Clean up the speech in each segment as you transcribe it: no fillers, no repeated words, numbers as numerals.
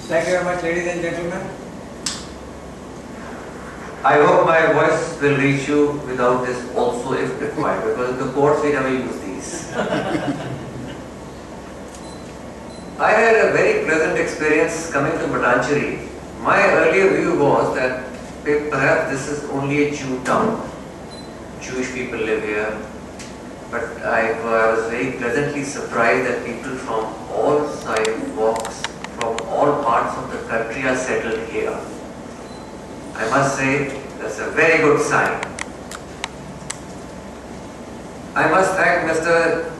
Thank you very much, ladies and gentlemen. I hope my voice will reach you without this also if required, because in the courts we never use these. I had a very pleasant experience coming to Matancheri. My earlier view was that perhaps this is only a Jew town. Jewish people live here. But I was very pleasantly surprised that people from all walks, from all parts of the country are settled here. I must say, that's a very good sign. I must thank Mr.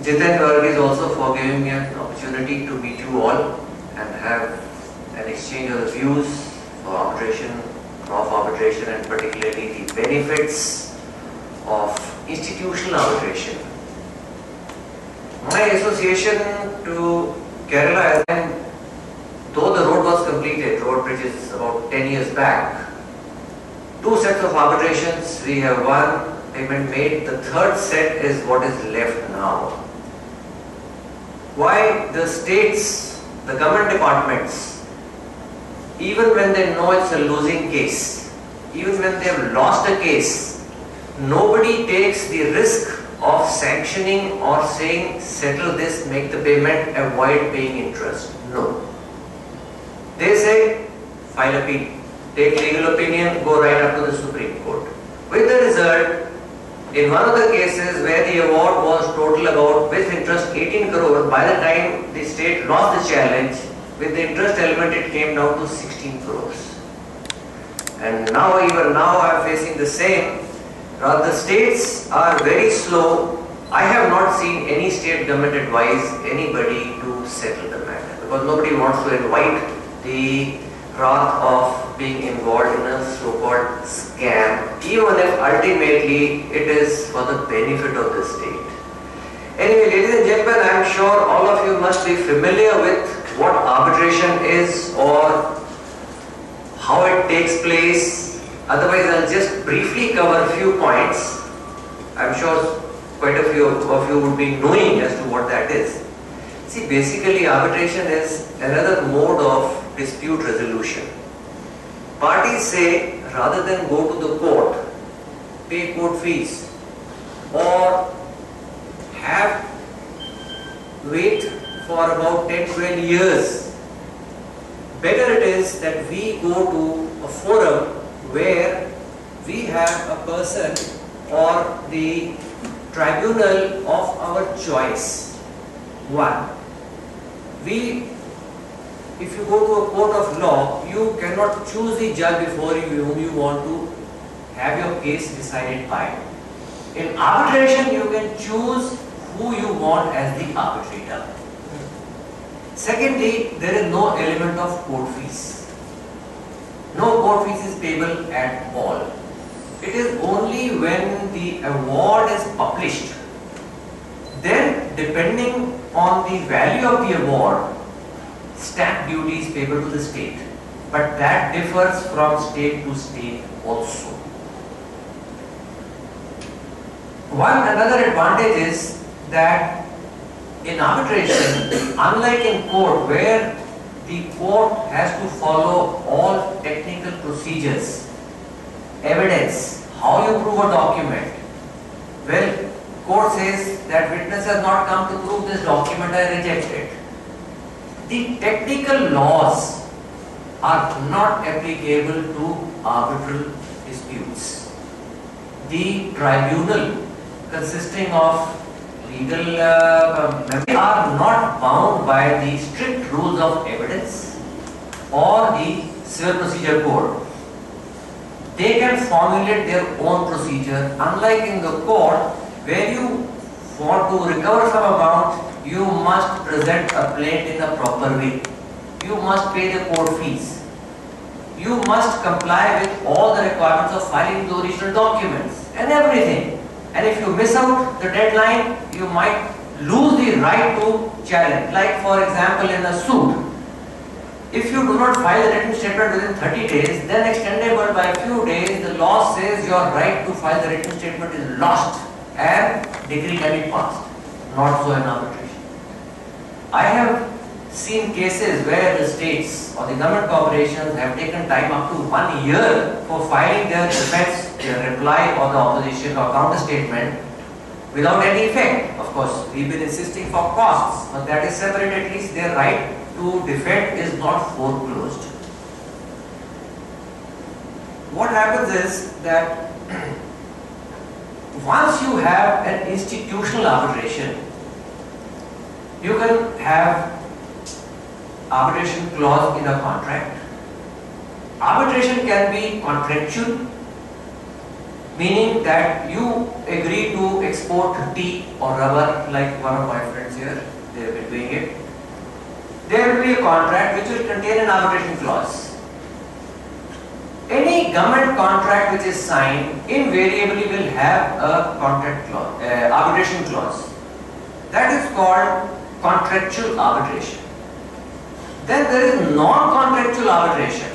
Jiten Varghese also for giving me an opportunity to meet you all and have an exchange of views for arbitration, of arbitration, and particularly the benefits of institutional arbitration. My association to Kerala, though the road was completed, road bridges about 10 years back, 2 sets of arbitrations, we have one payment made, the third set is what is left now. Why the states, the government departments, even when they know it's a losing case, even when they have lost a case, nobody takes the risk of sanctioning or saying settle this, make the payment, avoid paying interest. No. They say file appeal, take legal opinion, go right up to the Supreme Court. With the result, in one of the cases where the award was total about with interest 18 crore, by the time the state lost the challenge, with the interest element it came down to 16 crores. And now, even now I am facing the same. The states are very slow. I have not seen any state government advise anybody to settle the matter, because nobody wants to invite the wrath of being involved in a so-called scam, even if ultimately it is for the benefit of the state. Anyway, ladies and gentlemen, I am sure all of you must be familiar with what arbitration is or how it takes place. Otherwise, I'll just briefly cover a few points. I'm sure quite a few of you would be knowing as to what that is. See, basically arbitration is another mode of dispute resolution. Parties say, rather than go to the court, pay court fees, or wait for about 10-12 years, better it is that we go to a forum where we have a person or the tribunal of our choice. One, if you go to a court of law, you cannot choose the judge before whom you want to have your case decided by. In arbitration, you can choose who you want as the arbitrator. Secondly, there is no element of court fees. No court fees is payable at all. It is only when the award is published, then depending on the value of the award, stamp duty is payable to the state. But that differs from state to state also. Another advantage is that in arbitration, unlike in court where the court has to follow all technical procedures, evidence, how you prove a document. Well, court says that witness has not come to prove this document, I reject it. The technical laws are not applicable to arbitral disputes. The tribunal consisting of legal members are not bound by the strict rules of evidence or the civil procedure code. They can formulate their own procedure, unlike in the court where you want to recover some amount, you must present a plaint in a proper way. You must pay the court fees. You must comply with all the requirements of filing the original documents and everything. And if you miss out the deadline, you might lose the right to challenge. Like for example in a suit, if you do not file a written statement within 30 days, then extendable by a few days, the law says your right to file the written statement is lost and decree can be passed. Not so in arbitration. I have seen cases where the states or the government corporations have taken time up to 1 year for filing their defense, their reply or the opposition or counter statement without any effect. Of course, we've been insisting for costs, but that is separate. At least their right to defend is not foreclosed. What happens is that once you have an institutional arbitration, you can have arbitration clause in a contract. Arbitration can be contractual, meaning that you agree to export tea or rubber, like one of my friends here, they have been doing it. There will be a contract which will contain an arbitration clause. Any government contract which is signed invariably will have a contract clause, arbitration clause. That is called contractual arbitration. Then there is non-contractual arbitration.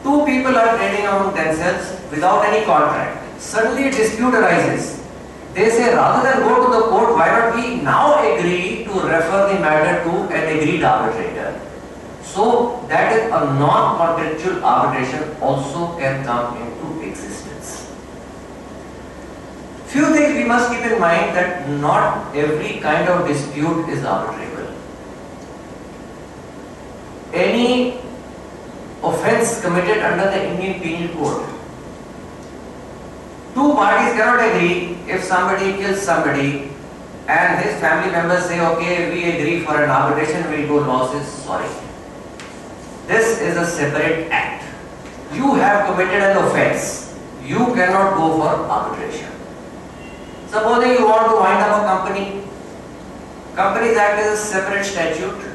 Two people are trading among themselves without any contract. Suddenly a dispute arises. They say, rather than go to the court, why not we now agree to refer the matter to an agreed arbitrator? So that is a non-contractual arbitration also can come into existence. Few things we must keep in mind, that not every kind of dispute is arbitrable. Any offense committed under the Indian Penal Code, two parties cannot agree. If somebody kills somebody and his family members say, okay, we agree for an arbitration, we'll go losses, sorry. This is a separate act. You have committed an offense. You cannot go for arbitration. Supposing you want to wind up a company. Companies Act is a separate statute.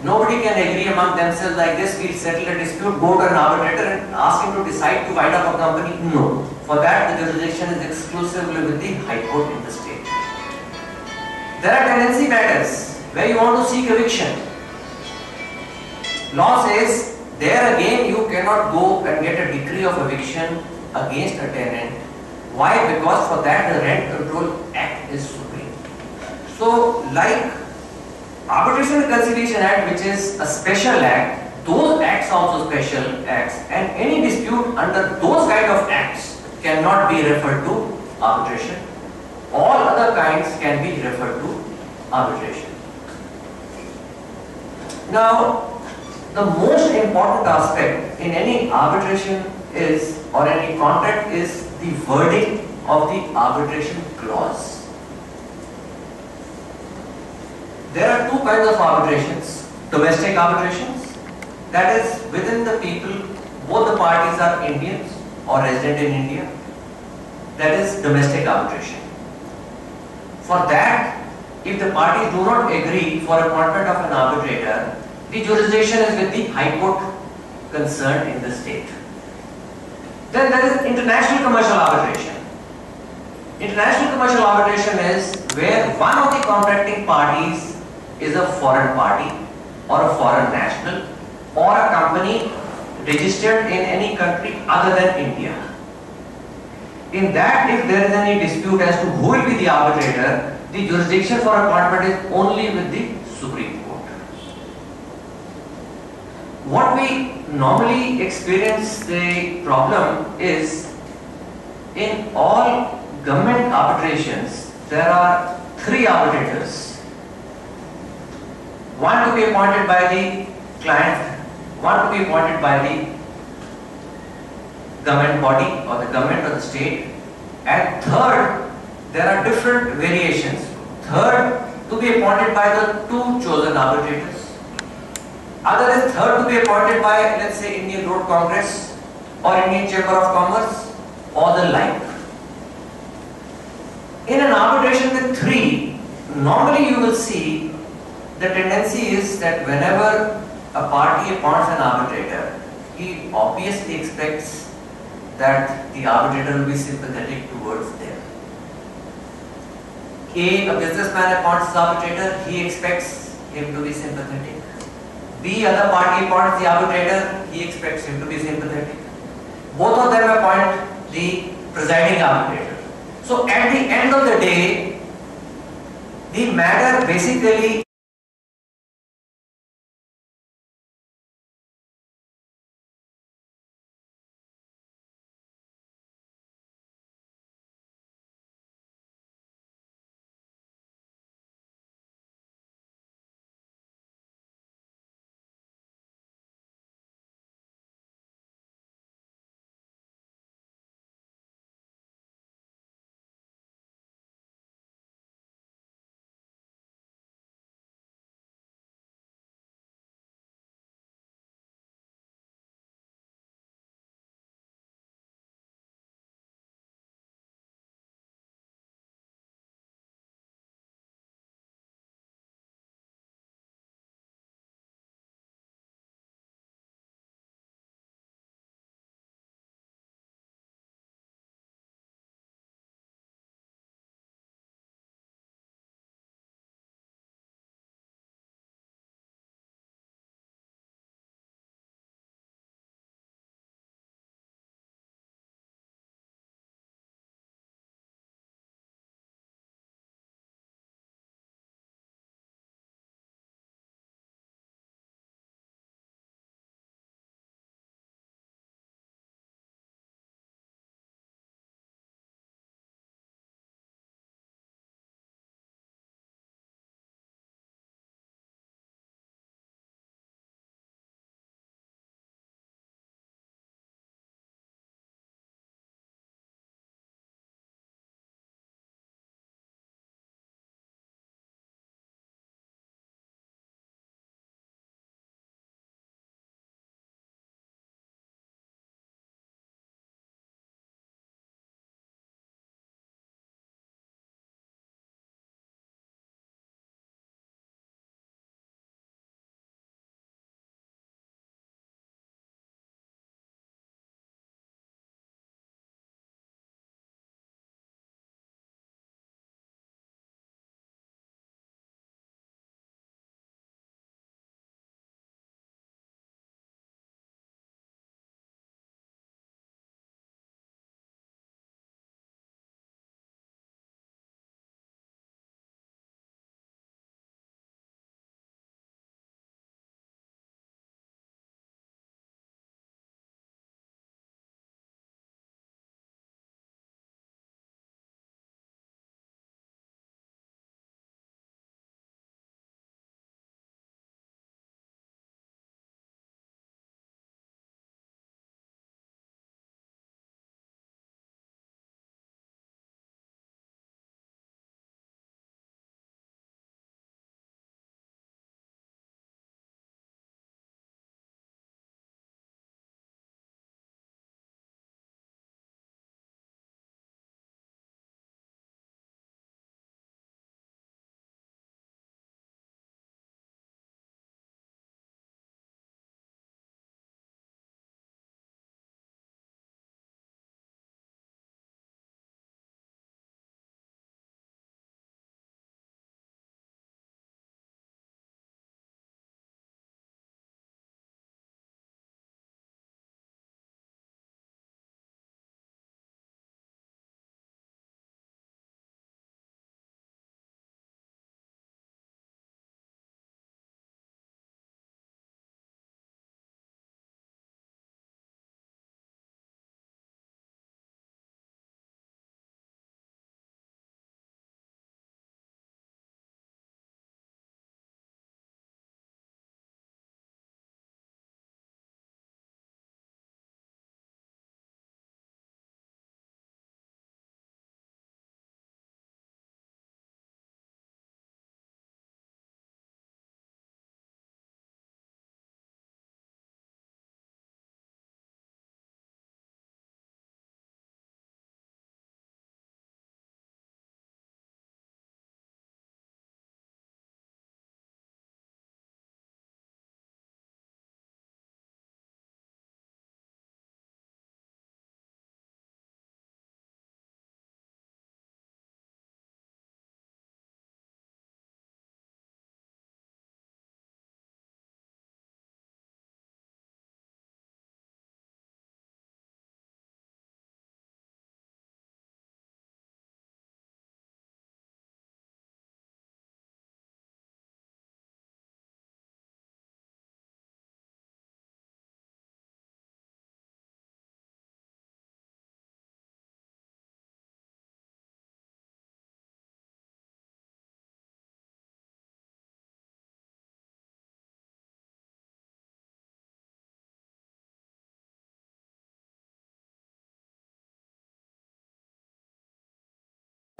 Nobody can agree among themselves like this, we'll settle a dispute, go to an arbitrator and ask him to decide to wind up a company. No. For that, the jurisdiction is exclusively with the High Court in the state. There are tenancy matters where you want to seek eviction. Law says, there again you cannot go and get a decree of eviction against a tenant. Why? Because for that the Rent Control Act is supreme. So, like Arbitration and Conciliation Act, which is a special act, those acts are also special acts, and any dispute under those kind of acts cannot be referred to arbitration. All other kinds can be referred to arbitration. Now, the most important aspect in any arbitration is, or any contract, is the wording of the arbitration clause. There are two kinds of arbitrations. Domestic arbitrations, that is within the people, both the parties are Indians or resident in India. That is domestic arbitration. For that, if the parties do not agree for appointment of an arbitrator, the jurisdiction is with the High Court concerned in the state. Then there is international commercial arbitration. International commercial arbitration is where one of the contracting parties is a foreign party or a foreign national or a company registered in any country other than India. In that, if there is any dispute as to who will be the arbitrator, the jurisdiction for appointment is only with the Supreme Court. What we normally experience the problem is, in all government arbitrations, there are three arbitrators. One to be appointed by the client, one to be appointed by the government body or the government of the state, and third, there are different variations. Third, to be appointed by the two chosen arbitrators. Other is third to be appointed by, let's say, Indian Road Congress or Indian Chamber of Commerce or the like. In an arbitration with three, normally you will see the tendency is that whenever a party appoints an arbitrator, he obviously expects that the arbitrator will be sympathetic towards them. A businessman appoints the arbitrator, he expects him to be sympathetic. B, other party appoints the arbitrator, he expects him to be sympathetic. Both of them appoint the presiding arbitrator. So at the end of the day, the matter basically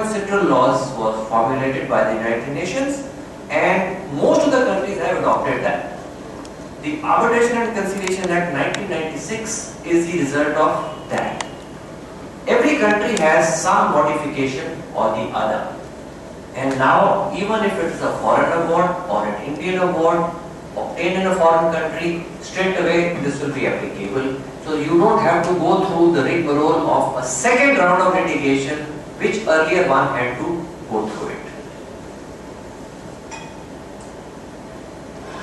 Central laws was formulated by the United Nations, and most of the countries have adopted that. The Arbitration and Conciliation Act 1996 is the result of that. Every country has some modification or the other. And now, even if it is a foreign award or an Indian award obtained in a foreign country, straight away this will be applicable. So you don't have to go through the rigmarole of a second round of litigation, which earlier one had to go through it.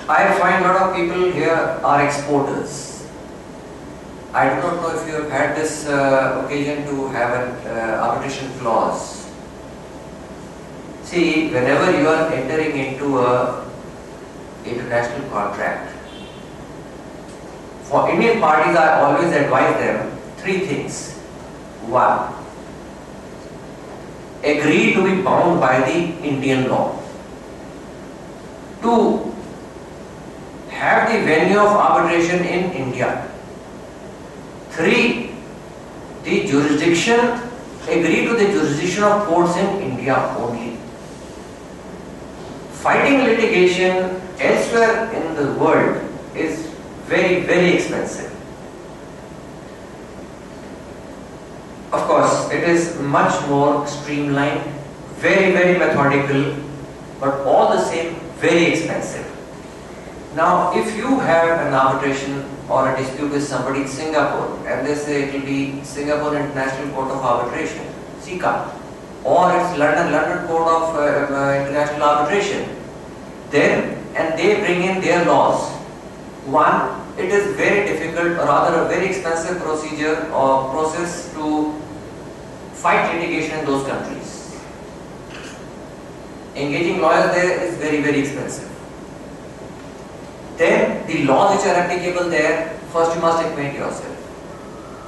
I find a lot of people here are exporters. I do not know if you have had this occasion to have an arbitration clause. See, whenever you are entering into a international contract, for Indian parties I always advise them three things. One, agree to be bound by the Indian law. Two, have the venue of arbitration in India. Three, the jurisdiction, agree to the jurisdiction of courts in India only. Fighting litigation elsewhere in the world is very, very expensive. Of course, it is much more streamlined, very, very methodical, but all the same very expensive. Now, if you have an arbitration or a dispute with somebody in Singapore, and they say it will be Singapore International Court of Arbitration, SICA, or it's London Court of International Arbitration, then, and they bring in their laws. One, it is very difficult, or rather a very expensive procedure or process to fight litigation in those countries. Engaging lawyers there is very, very expensive. Then the laws which are applicable there, first you must acquaint yourself.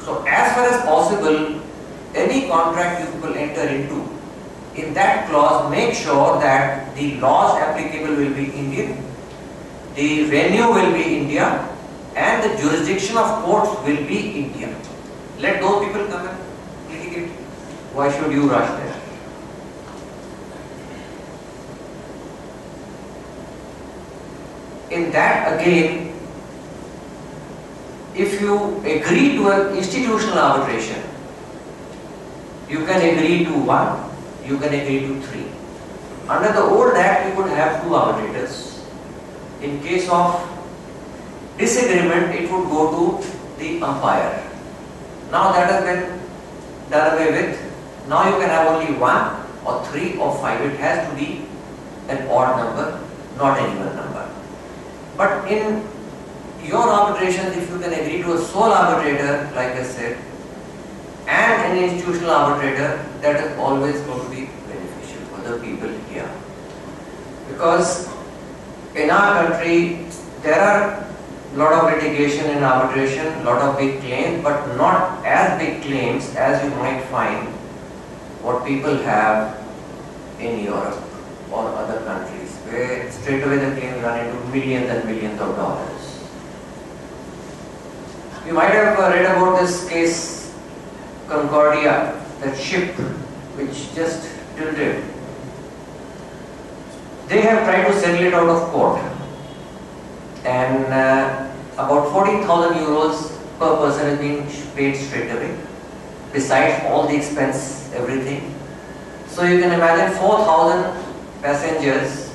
So as far as possible, any contract you will enter into, in that clause make sure that the laws applicable will be Indian, the venue will be India, and the jurisdiction of courts will be India. Let those people come and litigate. Why should you rush there? In that again, if you agree to an institutional arbitration, you can agree to one, you can agree to three. Under the old act, you could have two arbitrators. In case of disagreement, it would go to the umpire. Now that has been done away with. Now you can have only one or three or five. It has to be an odd number, not an even number. But in your arbitrations, if you can agree to a sole arbitrator, like I said, and an institutional arbitrator, that is always going to be beneficial for the people here. Because in our country, there are a lot of litigation in arbitration, a lot of big claims, but not as big claims as you might find what people have in Europe or other countries, where straight away the claims run into millions and millions of dollars. You might have read about this case, Concordia, that ship which just tilted. They have tried to settle it out of court, and about 14,000 euros per person is being paid straight away, besides all the expense, everything. So you can imagine 4,000 passengers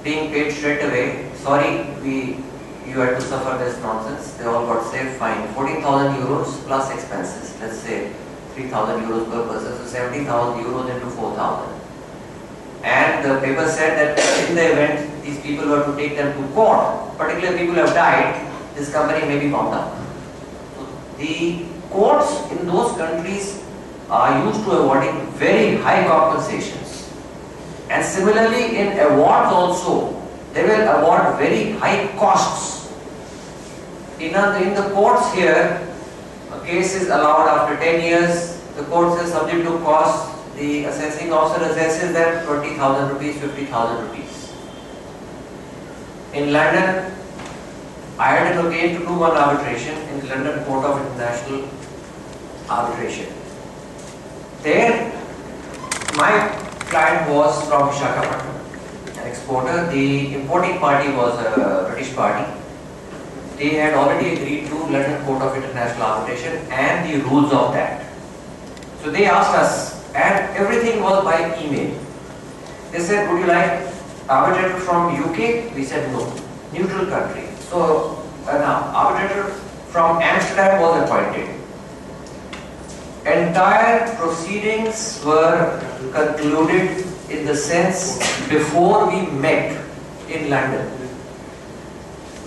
being paid straight away. Sorry, you had to suffer this nonsense. They all got saved, fine. 14,000 euros plus expenses. Let's say 3,000 euros per person, so 70,000 euros into 4,000. And the paper said that in the event these people were to take them to court, particular people have died, this company may be bound up. So the courts in those countries are used to awarding very high compensations. And similarly in awards also, they will award very high costs. In the courts here, a case is allowed after 10 years, the court says subject to cost, the assessing officer assesses them 20,000 rupees, 50,000 rupees. In London, I had an occasion to do one arbitration in the London Court of International Arbitration. There, my client was from Visakhapatnam, an exporter. The importing party was a British party. They had already agreed to London Court of International Arbitration and the rules of that. So they asked us, and everything was by email. They said, would you like arbitrator from UK? We said no, neutral country. So an arbitrator from Amsterdam was appointed. Entire proceedings were concluded in the sense before we met in London.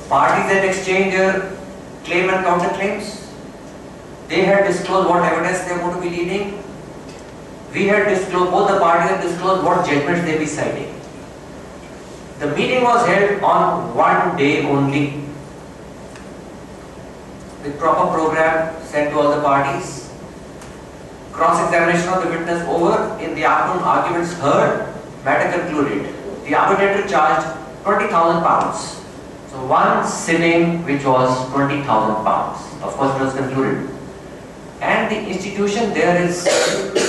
Parties had exchanged their claim and counterclaims. They had disclosed what evidence they were going to be leading. We had disclosed, both the parties had disclosed what judgments they be citing. The meeting was held on one day only, with proper program sent to all the parties. Cross-examination of the witness over. In the afternoon, arguments heard, matter concluded. The arbitrator charged £20,000. So one sitting which was £20,000. Of course, it was concluded. And the institution there is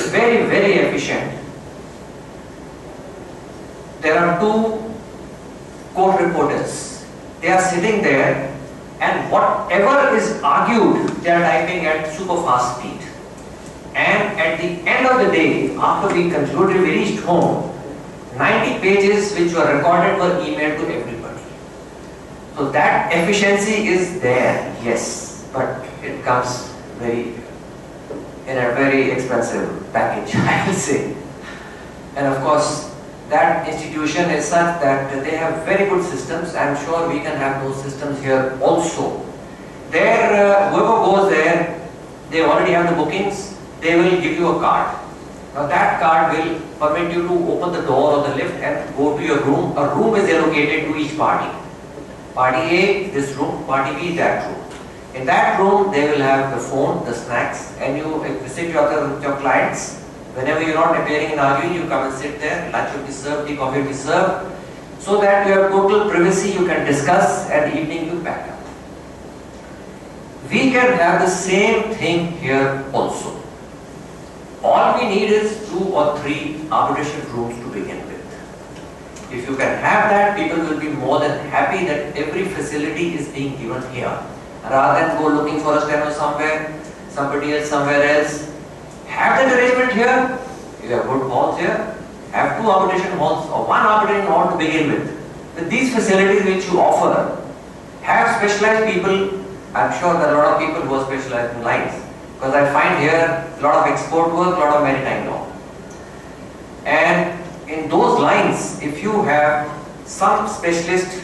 very, very efficient. There are two court reporters. They are sitting there, and whatever is argued, they are typing at super fast speed. And at the end of the day, after we concluded, we reached home, 90 pages which were recorded were emailed to everybody. So that efficiency is there, yes, but it comes in a very expensive package, I will say. And of course, that institution is such that they have very good systems. I am sure we can have those systems here also. There, whoever goes there, they already have the bookings, they will give you a card. Now that card will permit you to open the door of the lift and go to your room. A room is allocated to each party. Party A, this room, party B, that room. In that room, they will have the phone, the snacks, and you visit your clients. Whenever you are not appearing in arguing, you come and sit there, lunch will be served, tea, coffee will be served, so that you have total privacy, you can discuss, and evening you back up. We can have the same thing here also. All we need is 2 or 3 arbitration rooms to begin with. If you can have that, people will be more than happy that every facility is being given here. Rather than go looking for a steno somewhere, somebody else somewhere else. Have that arrangement here. You have good halls here. Have 2 arbitration halls or 1 arbitration hall to begin with. With these facilities which you offer, have specialized people. I am sure there are a lot of people who are specialized in lines. Because I find here a lot of export work, a lot of maritime law. And in those lines, if you have some specialist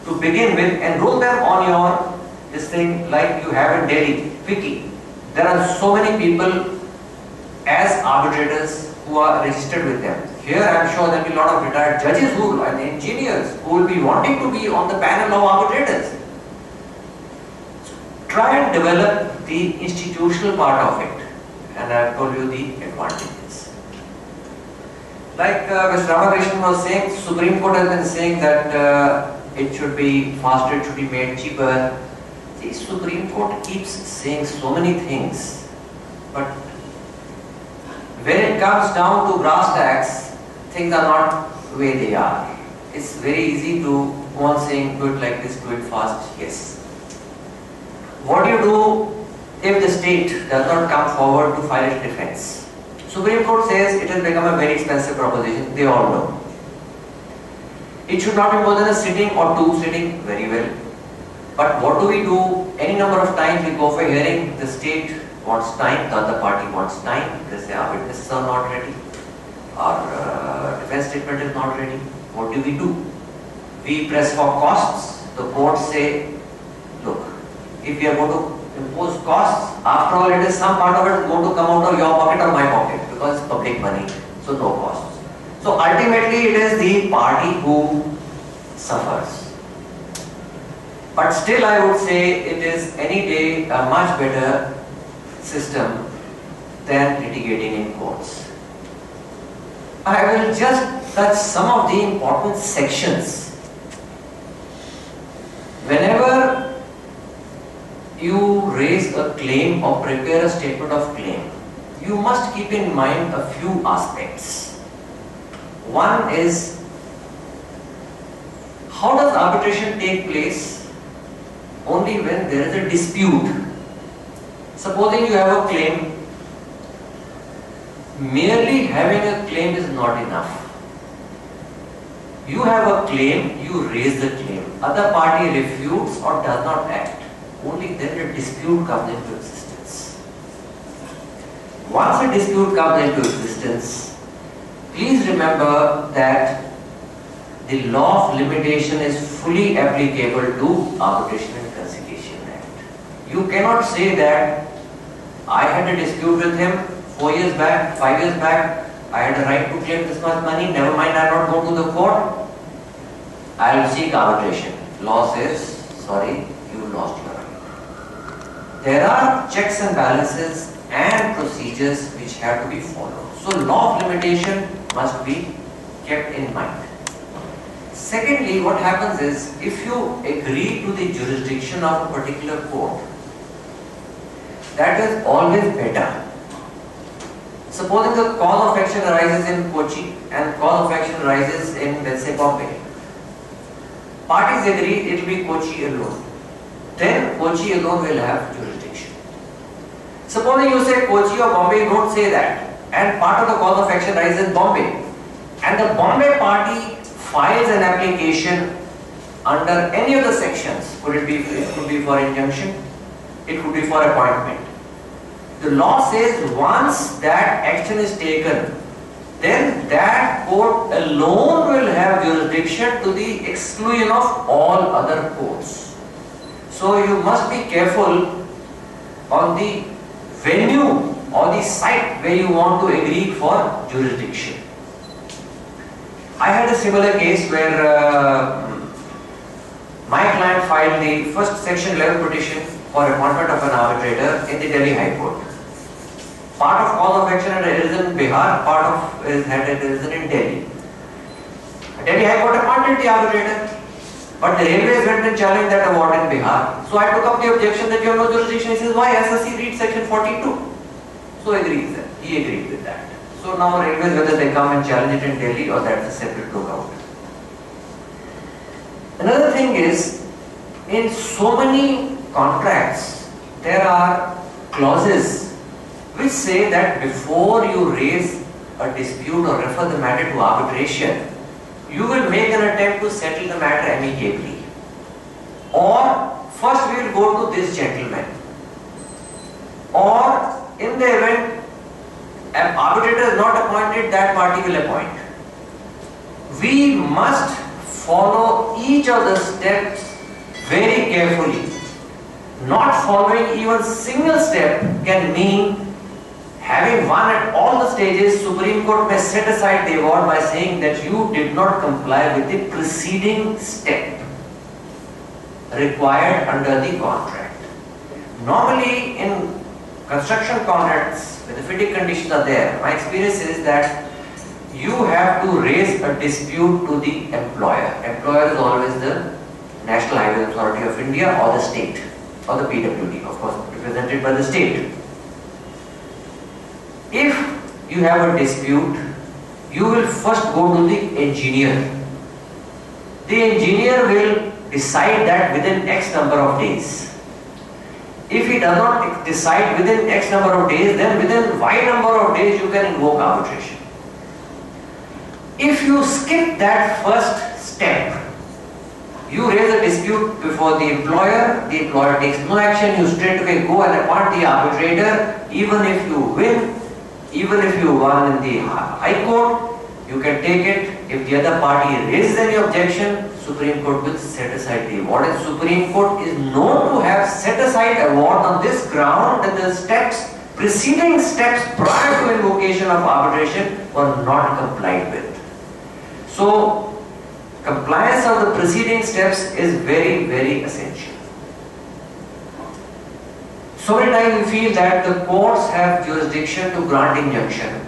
to begin with, enroll them on your this thing like you have in Delhi, Wiki. There are so many people as arbitrators who are registered with them. Here I am sure there will be a lot of retired judges and engineers who will be wanting to be on the panel of arbitrators. Try and develop the institutional part of it, and I have told you the advantages. Like Mr. Ramakrishnan was saying, Supreme Court has been saying that it should be faster, it should be made cheaper. The Supreme Court keeps saying so many things, but when it comes down to brass tacks, things are not the way they are. It's very easy to go on saying do it like this, do it fast, yes. What do you do if the state does not come forward to file its defense? Supreme Court says it has become a very expensive proposition, they all know. It should not be more than a sitting or 2 sitting, very well. But what do we do? Any number of times we go for hearing, the state wants time, the other party wants time, they say our witnesses are not ready, our defense statement is not ready. What do? We press for costs, the courts say, look, if we are going to impose costs, after all it is some part of it going to come out of your pocket or my pocket because it's public money, so no costs. So ultimately it is the party who suffers. But still I would say it is any day a much better system than litigating in courts. I will just touch some of the important sections. Whenever you raise a claim or prepare a statement of claim, you must keep in mind a few aspects. One is, how does arbitration take place? Only when there is a dispute. Supposing you have a claim, merely having a claim is not enough. You have a claim, you raise the claim. Other party refutes or does not act. Only then a dispute comes into existence. Once a dispute comes into existence, please remember that the law of limitation is fully applicable to Arbitration and Conciliation Act. You cannot say that I had a dispute with him 4 years back, 5 years back, I had a right to claim this much money, never mind, I will not go to the court, I will seek arbitration. Law says, sorry, you lost your right. There are checks and balances and procedures which have to be followed. So law of limitation must be kept in mind. Secondly, what happens is, if you agree to the jurisdiction of a particular court, that is always better. Supposing the cause of action arises in Kochi and cause of action arises in, let's say, Bombay. Parties agree it will be Kochi alone. Then Kochi alone will have jurisdiction. Supposing you say Kochi or Bombay, you don't say that. And part of the cause of action arises in Bombay. And the Bombay party files an application under any of the sections. It could be for injunction, it could be for appointment. The law says once that action is taken, then that court alone will have jurisdiction to the exclusion of all other courts. So you must be careful on the venue or the site where you want to agree for jurisdiction. I had a similar case where my client filed the first section 11 petition for appointment of an arbitrator in the Delhi High Court. Part of cause of action had arisen in Bihar, part of it had arisen in Delhi. Delhi High Court appointed the arbitrator, but the railways went and challenged that award in Bihar. So I took up the objection that you have no jurisdiction. He says, why? SSC reads section 42. So he agreed with that. So now railways, whether they come and challenge it in Delhi or that's a separate lookout. Another thing is, in so many contracts, there are clauses which say that before you raise a dispute or refer the matter to arbitration, you will make an attempt to settle the matter amicably. Or first we will go to this gentleman. Or in the event an arbitrator is not appointed, that party will appoint. We must follow each of the steps very carefully. Not following even single step can mean having won at all the stages, Supreme Court may set aside the award by saying that you did not comply with the preceding step required under the contract. Normally in construction contracts, when the fitting conditions are there, my experience is that you have to raise a dispute to the employer. Employer is always the National Highways Authority of India or the state or the PWD, of course represented by the state. If you have a dispute, you will first go to the engineer. The engineer will decide that within X number of days. If he does not decide within X number of days, then within Y number of days you can invoke arbitration. If you skip that first step, you raise a dispute before the employer takes no action, you straight away go and appoint the arbitrator. Even if you win, even if you won in the High Court, you can take it. If the other party raises any objection, Supreme Court will set aside the award. And Supreme Court is known to have set aside award on this ground that the preceding steps prior to invocation of arbitration were not complied with. So, compliance of the preceding steps is very, very essential. So many times we feel that the courts have jurisdiction to grant injunction.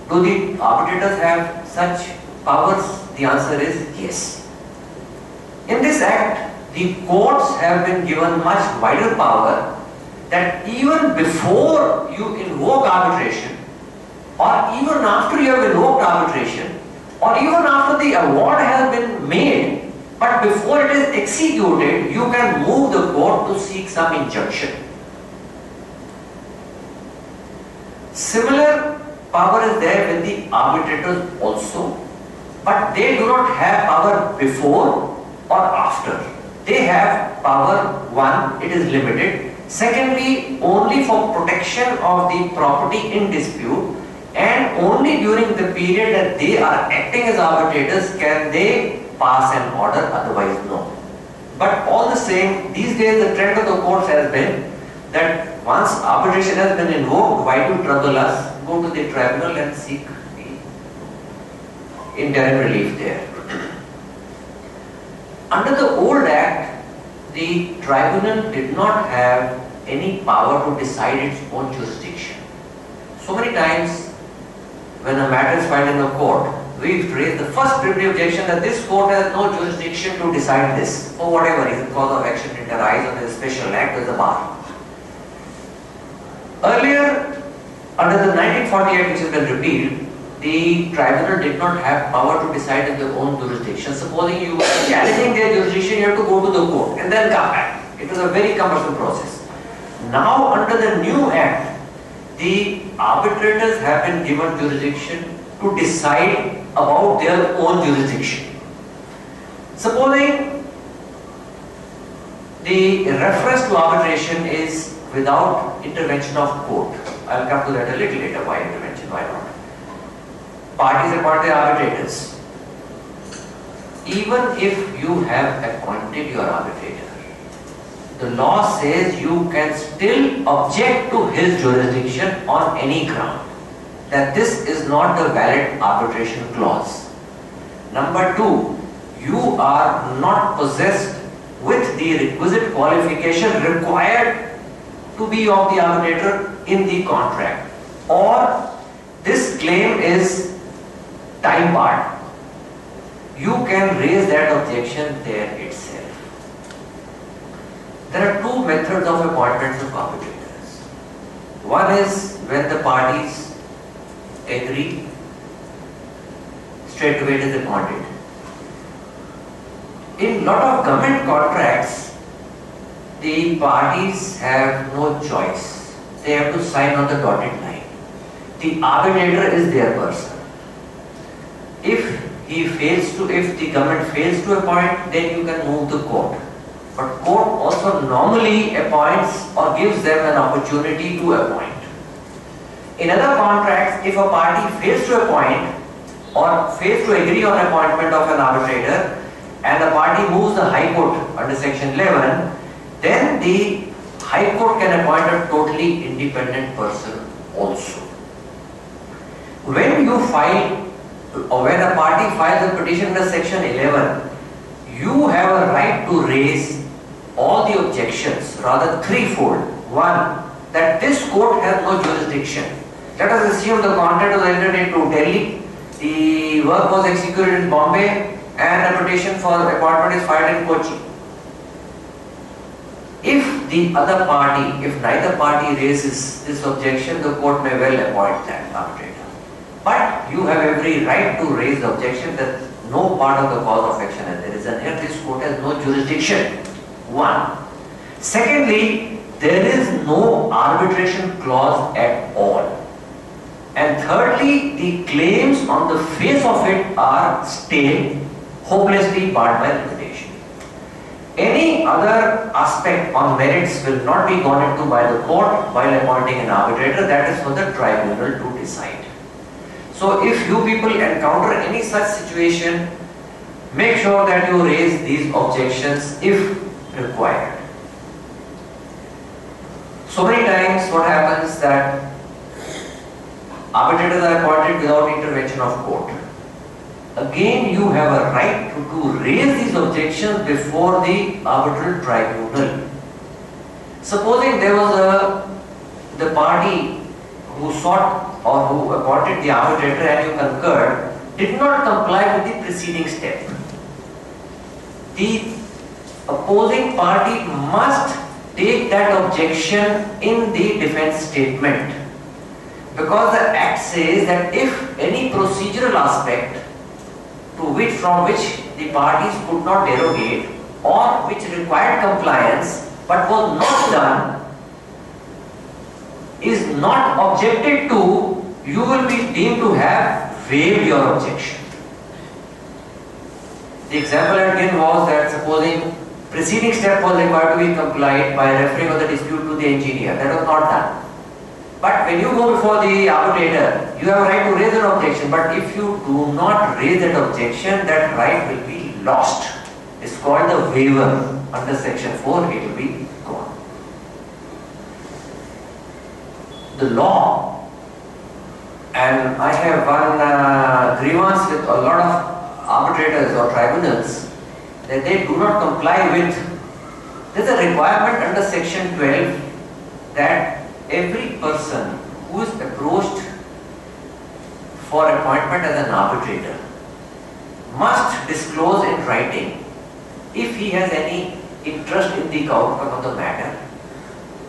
Do the arbitrators have such powers? The answer is yes. In this act, the courts have been given much wider power that even before you invoke arbitration or even after you have invoked arbitration, or even after the award has been made, but before it is executed, you can move the court to seek some injunction. Similar power is there with the arbitrators also, but they do not have power before or after. They have power, one, it is limited. Secondly, only for protection of the property in dispute, and only during the period that they are acting as arbitrators can they pass an order, otherwise no. But all the same, these days the trend of the courts has been that once arbitration has been invoked, why do trouble us? Go to the tribunal and seek the interim relief there. Under the old act, the tribunal did not have any power to decide its own jurisdiction. So many times when a matter is filed in the court, we've raised the first preliminary objection that this court has no jurisdiction to decide this for whatever reason, cause of action didn't arise, or there is a special act with the bar. Earlier, under the 1940 Act which has been repealed, the tribunal did not have power to decide in their own jurisdiction. Supposing you were challenging their jurisdiction, you have to go to the court and then come back. It was a very cumbersome process. Now, under the new act, the arbitrators have been given jurisdiction to decide about their own jurisdiction. Supposing the reference to arbitration is without intervention of court. I will come to that a little later. Why intervention? Why not? Parties appoint their arbitrators. Even if you have appointed your arbitrator, the law says you can still object to his jurisdiction on any ground, that this is not a valid arbitration clause. Number two, you are not possessed with the requisite qualification required to be of the arbitrator in the contract, or this claim is time barred. You can raise that objection there itself. There are two methods of appointments of arbitrators. One is when the parties agree, straight away it is appointed. In lot of government contracts, the parties have no choice. They have to sign on the dotted line. The arbitrator is their person. If the government fails to appoint, then you can move the court. But court also normally appoints or gives them an opportunity to appoint. In other contracts, if a party fails to appoint or fails to agree on appointment of an arbitrator, and the party moves the High Court under section 11, then the High Court can appoint a totally independent person also. When you file, or when a party files a petition under section 11, you have a right to raise all the objections, rather threefold. One, that this court has no jurisdiction. Let us assume the contract was entered into Delhi, the work was executed in Bombay, and a petition for appointment is filed in Kochi. If the other party, if neither party raises this objection, the court may well appoint that arbitrator. But you have every right to raise the objection that no part of the cause of action has arisen here. This court has no jurisdiction. One. Secondly, there is no arbitration clause at all. And thirdly, the claims on the face of it are stale, hopelessly barred by limitation. Any other aspect on merits will not be gone into by the court while appointing an arbitrator. That is for the tribunal to decide. So if you people encounter any such situation, make sure that you raise these objections if required. So many times what happens that arbitrators are appointed without intervention of court. Again, you have a right to raise these objections before the arbitral tribunal. Supposing there was the party who sought or who appointed the arbitrator and you concurred did not comply with the preceding step. The opposing party must take that objection in the defense statement, because the act says that if any procedural aspect from which the parties could not derogate or which required compliance but was not done is not objected to, you will be deemed to have waived your objection. The example I had given was that supposing preceding step was required to be complied by referring of the dispute to the engineer, that was not done. But when you go before the arbitrator, you have a right to raise an objection, but if you do not raise that objection, that right will be lost. It's called the waiver. Under section 4, it will be gone. The law, and I have one grievance with a lot of arbitrators or tribunals, that they do not comply with. There is a requirement under section 12 that every person who is approached for appointment as an arbitrator must disclose in writing if he has any interest in the outcome of the matter,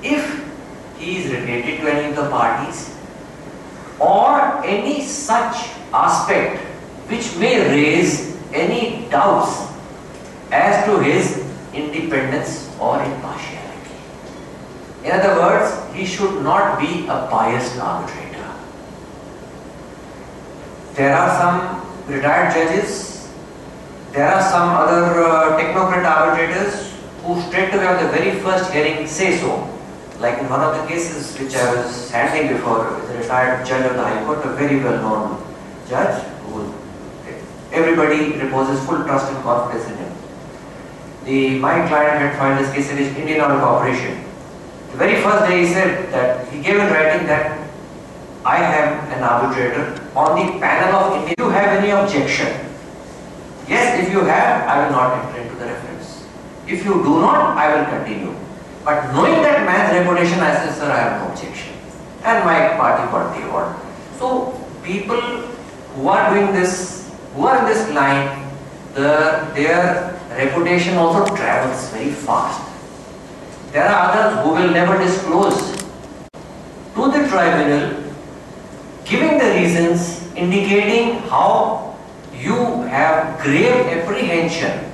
if he is related to any of the parties, or any such aspect which may raise any doubts as to his independence or impartiality. In other words, he should not be a biased arbitrator. There are some retired judges, there are some other technocrat arbitrators who straight away on the very first hearing say so. Like in one of the cases which I was handling before, the retired judge of the High Court, a very well-known judge, who everybody reposes full trust and confidence in him. My client had filed this case in Indian Oil Corporation. The very first day he said that he gave in writing that I have an arbitrator on the panel of India. Do you have any objection? Yes, if you have, I will not enter into the reference. If you do not, I will continue. But knowing that man's reputation, I said, sir, I have no objection. And my party got the award. So people who are doing this, who are in this line, their reputation also travels very fast. There are others who will never disclose to the tribunal, giving the reasons, indicating how you have grave apprehension